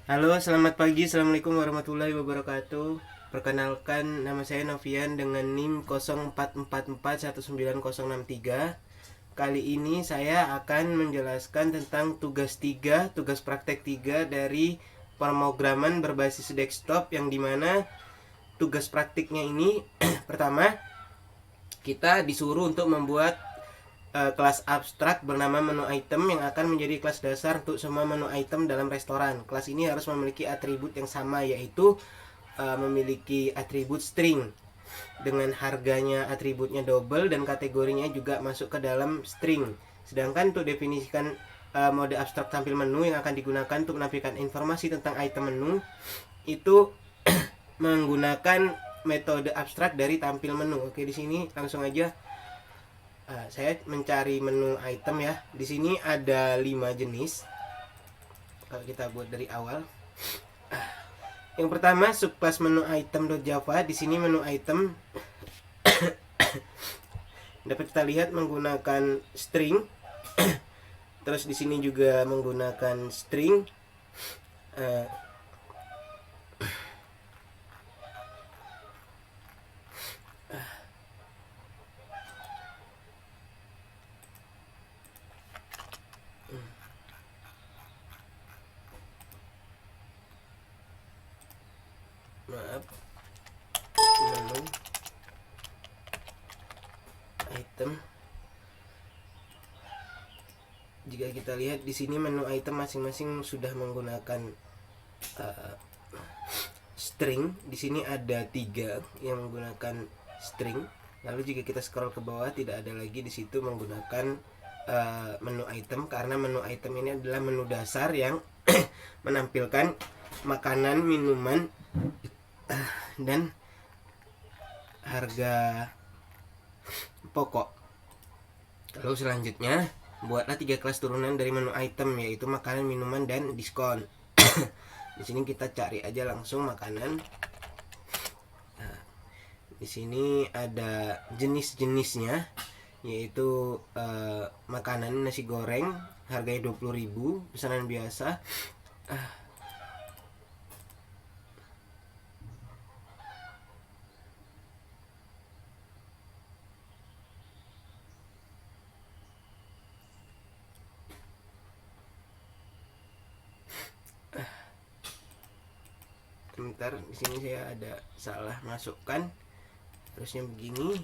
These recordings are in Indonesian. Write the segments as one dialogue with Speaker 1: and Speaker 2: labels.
Speaker 1: Halo, selamat pagi. Assalamualaikum warahmatullahi wabarakatuh. Perkenalkan, nama saya Novian dengan NIM 04441963. Kali ini saya akan menjelaskan tentang tugas 3, tugas praktek 3 dari pemrograman berbasis desktop, yang dimana tugas praktiknya ini pertama, kita disuruh untuk membuat kelas abstrak bernama menu item yang akan menjadi kelas dasar untuk semua menu item dalam restoran. Kelas ini harus memiliki atribut yang sama, yaitu memiliki atribut string dengan harganya atributnya double dan kategorinya juga masuk ke dalam string. Sedangkan untuk definisikan mode abstrak tampil menu yang akan digunakan untuk menampilkan informasi tentang item menu itu menggunakan metode abstrak dari tampil menu. Oke, di sini langsung aja. Saya mencari menu item ya. Di sini ada 5 jenis. Kalau kita buat dari awal. Yang pertama, subclass menu item.java. Di sini menu item dapat kita lihat menggunakan string. Terus di sini juga menggunakan string. Maaf, menu item. Jika kita lihat di sini menu item masing-masing sudah menggunakan string. Di sini ada 3 yang menggunakan string. Lalu jika kita scroll ke bawah, tidak ada lagi di situ menggunakan menu item, karena menu item ini adalah menu dasar yang menampilkan makanan, minuman, dan harga pokok. Lalu selanjutnya, buatlah 3 kelas turunan dari menu item, yaitu makanan, minuman, dan diskon. Di sini kita cari aja langsung makanan. Nah, di sini ada jenis-jenisnya, yaitu makanan nasi goreng harganya 20.000, pesanan biasa. Sebentar, di sini saya ada salah masukkan. Terusnya begini.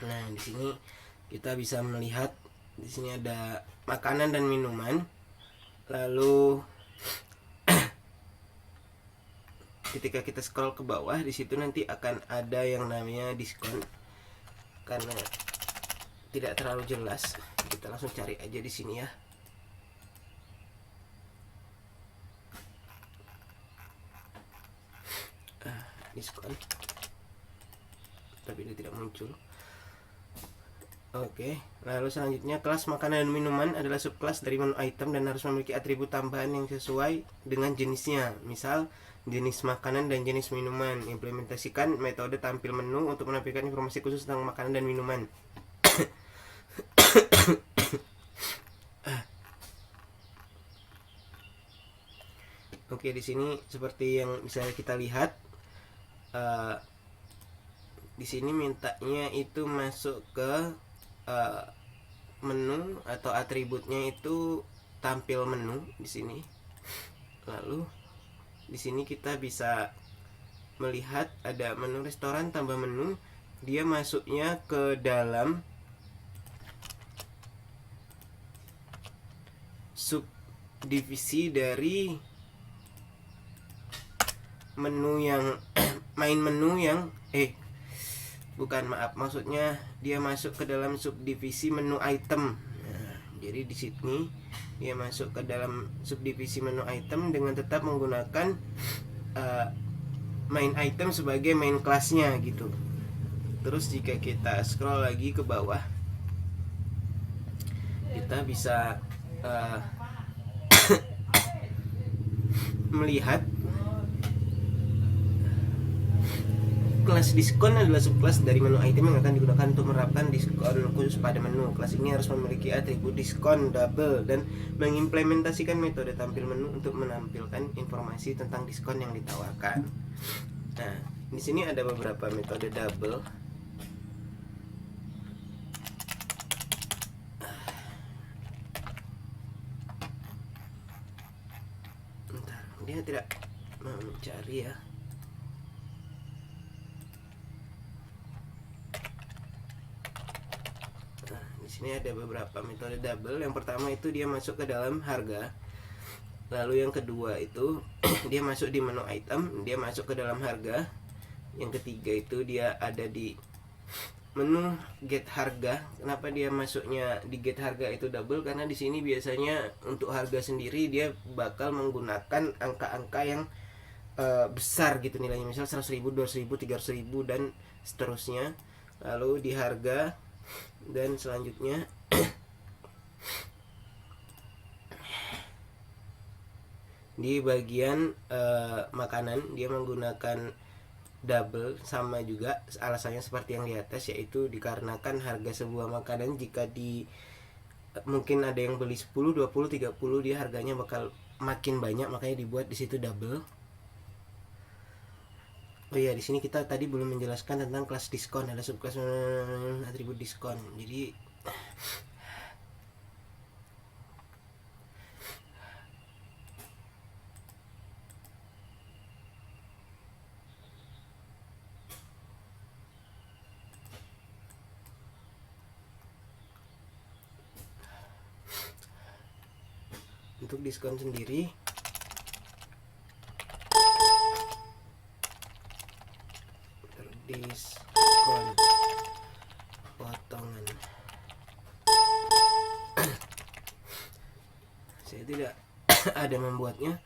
Speaker 1: Nah, di sini kita bisa melihat di sini ada makanan dan minuman. Lalu ketika kita scroll ke bawah, di situ nanti akan ada yang namanya diskon. Karena tidak terlalu jelas, kita langsung cari aja di sini ya. Diskon, tapi dia tidak muncul. Oke, lalu selanjutnya kelas makanan dan minuman adalah subkelas dari menu item dan harus memiliki atribut tambahan yang sesuai dengan jenisnya. Misal, jenis makanan dan jenis minuman. Implementasikan metode tampil menu untuk menampilkan informasi khusus tentang makanan dan minuman. Oke, di sini seperti yang bisa kita lihat, di sini mintanya itu masuk ke menu atau atributnya itu tampil menu di sini. Lalu di sini kita bisa melihat ada menu restoran tambah menu. Dia masuknya ke dalam subdivisi dari menu yang main menu yang maksudnya dia masuk ke dalam subdivisi menu item. Nah, jadi di sini dia masuk ke dalam subdivisi menu item dengan tetap menggunakan main item sebagai main kelasnya gitu. Terus jika kita scroll lagi ke bawah, kita bisa melihat Kelas diskon adalah subkelas dari menu item yang akan digunakan untuk menerapkan diskon khusus pada menu. Kelas ini harus memiliki atribut diskon double dan mengimplementasikan metode tampil menu untuk menampilkan informasi tentang diskon yang ditawarkan. Nah, di sini ada beberapa metode double. Bentar, dia tidak mau mencari ya. Ini ada beberapa metode double. Yang pertama itu dia masuk ke dalam harga. Lalu yang kedua itu dia masuk di menu item, dia masuk ke dalam harga. Yang ketiga itu dia ada di menu get harga. Kenapa dia masuknya di get harga itu double? Karena di sini biasanya untuk harga sendiri dia bakal menggunakan angka-angka yang besar gitu nilainya, misal 100.000, 200.000, 300.000 dan seterusnya. Lalu di harga dan selanjutnya di bagian makanan dia menggunakan double, sama juga alasannya seperti yang di atas, yaitu dikarenakan harga sebuah makanan jika mungkin ada yang beli 10, 20, 30, dia harganya bakal makin banyak, makanya dibuat di situ double. Oh iya, di sini kita tadi belum menjelaskan tentang kelas diskon, ada subkelas atribut diskon. Jadi untuk diskon sendiri diskon potongan. Saya tidak ada membuatnya,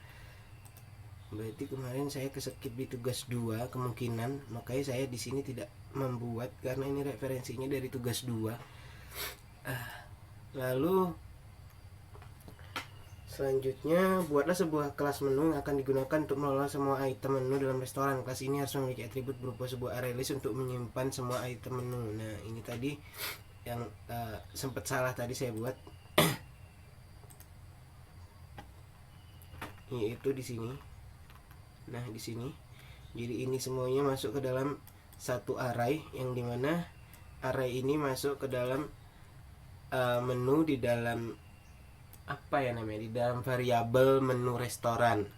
Speaker 1: berarti kemarin saya keskip di tugas 2 kemungkinan, makanya saya di sini tidak membuat karena ini referensinya dari tugas 2. Lalu selanjutnya, buatlah sebuah kelas menu yang akan digunakan untuk mengelola semua item menu dalam restoran. Kelas ini harus memiliki atribut berupa sebuah array list untuk menyimpan semua item menu. Nah, ini tadi yang sempat salah tadi saya buat. Yaitu di sini. Nah, di sini. Jadi ini semuanya masuk ke dalam satu array, yang dimana array ini masuk ke dalam menu di dalam di dalam variabel menu restoran.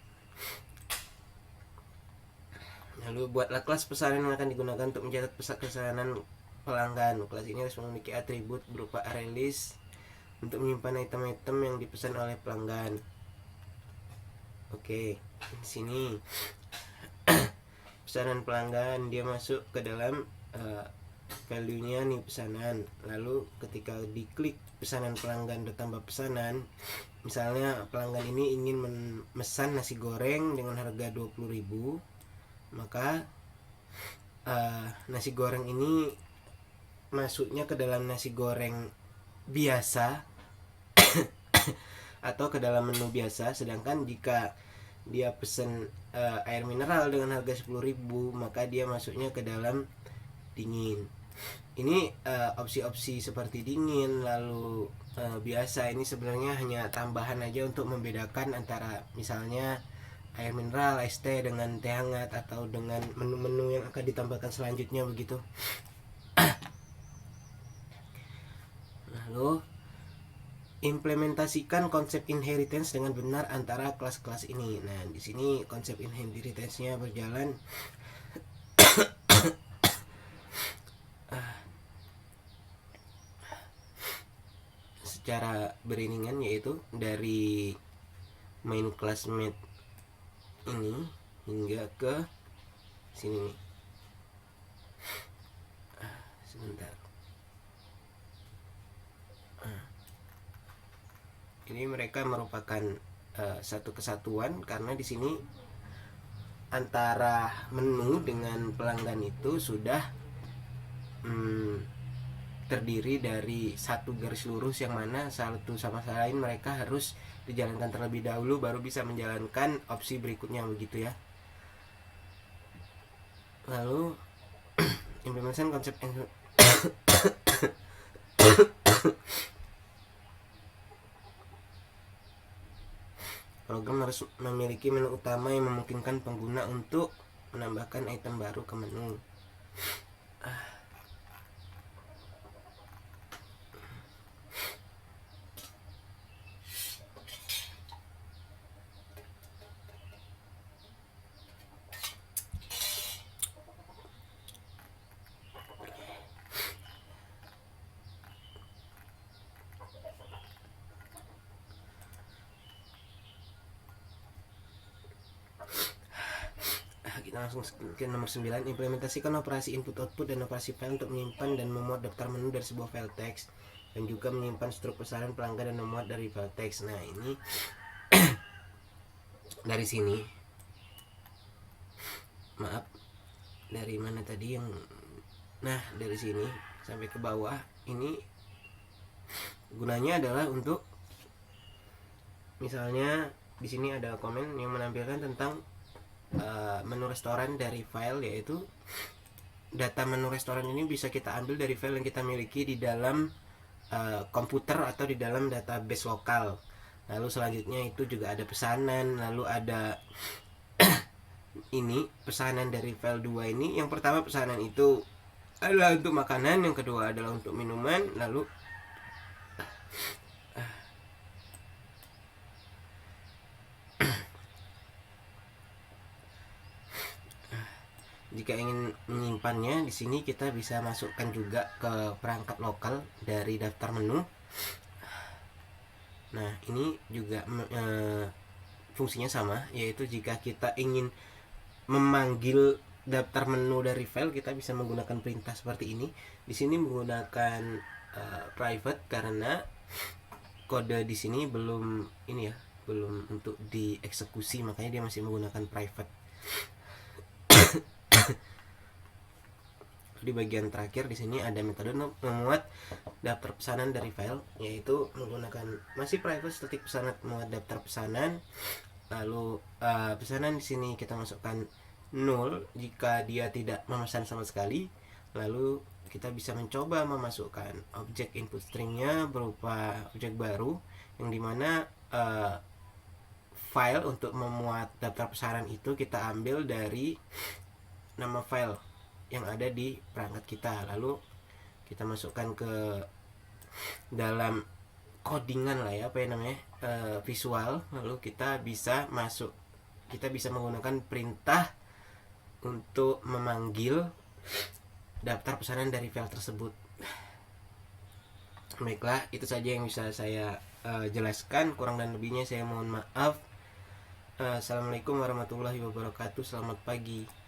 Speaker 1: Lalu buatlah kelas pesanan yang akan digunakan untuk mencatat pesanan pelanggan. Kelas ini harus memiliki atribut berupa array list untuk menyimpan item-item yang dipesan oleh pelanggan. Oke, di sini pesanan pelanggan, dia masuk ke dalam value-nya nih pesanan. Lalu ketika diklik pesanan pelanggan bertambah pesanan, misalnya pelanggan ini ingin memesan nasi goreng dengan harga 20.000, maka nasi goreng ini masuknya ke dalam nasi goreng biasa atau ke dalam menu biasa. Sedangkan jika dia pesen air mineral dengan harga 10.000, maka dia masuknya ke dalam dingin. Ini opsi-opsi seperti dingin lalu biasa ini sebenarnya hanya tambahan aja untuk membedakan antara misalnya air mineral, es teh dengan teh hangat, atau dengan menu-menu yang akan ditambahkan selanjutnya begitu. Lalu implementasikan konsep inheritance dengan benar antara kelas-kelas ini. Nah, di sini konsep inheritance-nya berjalan secara beriringan, yaitu dari main classmate ini hingga ke sini nih. Sebentar. Ini mereka merupakan satu kesatuan karena di sini antara menu dengan pelanggan itu sudah terdiri dari satu garis lurus, yang mana satu sama lain mereka harus dijalankan terlebih dahulu baru bisa menjalankan opsi berikutnya begitu ya. Lalu implementasi konsep program harus memiliki menu utama yang memungkinkan pengguna untuk menambahkan item baru ke menu. Kita langsung ke nomor 9. Implementasikan operasi input output dan operasi file untuk menyimpan dan memuat daftar menu dari sebuah file teks, dan juga menyimpan struk pesanan pelanggan dan memuat dari file teks. Nah, ini dari sini, maaf, dari mana tadi yang, nah dari sini sampai ke bawah ini gunanya adalah untuk, misalnya di sini ada komen yang menampilkan tentang menu restoran dari file, yaitu data menu restoran ini bisa kita ambil dari file yang kita miliki di dalam komputer atau di dalam database lokal. Lalu selanjutnya itu juga ada pesanan, lalu ada ini pesanan dari file 2 ini. Yang pertama pesanan itu adalah untuk makanan, yang kedua adalah untuk minuman, lalu jika ingin menyimpannya di sini kita bisa masukkan juga ke perangkat lokal dari daftar menu. Nah, ini juga fungsinya sama, yaitu jika kita ingin memanggil daftar menu dari file, kita bisa menggunakan perintah seperti ini. Di sini menggunakan private karena kode di sini belum ini ya, belum untuk dieksekusi, makanya dia masih menggunakan private. Di bagian terakhir di sini ada metode memuat daftar pesanan dari file, yaitu menggunakan masih private static pesanan, memuat daftar pesanan. Lalu pesanan di sini kita masukkan 0 jika dia tidak memesan sama sekali. Lalu kita bisa mencoba memasukkan objek input stringnya berupa objek baru, yang dimana file untuk memuat daftar pesanan itu kita ambil dari nama file yang ada di perangkat kita, lalu kita masukkan ke dalam codingan lah ya, apa ya namanya, visual. Lalu kita bisa menggunakan perintah untuk memanggil daftar pesanan dari file tersebut. Baiklah, itu saja yang bisa saya jelaskan, kurang dan lebihnya saya mohon maaf. Assalamualaikum warahmatullahi wabarakatuh. Selamat pagi.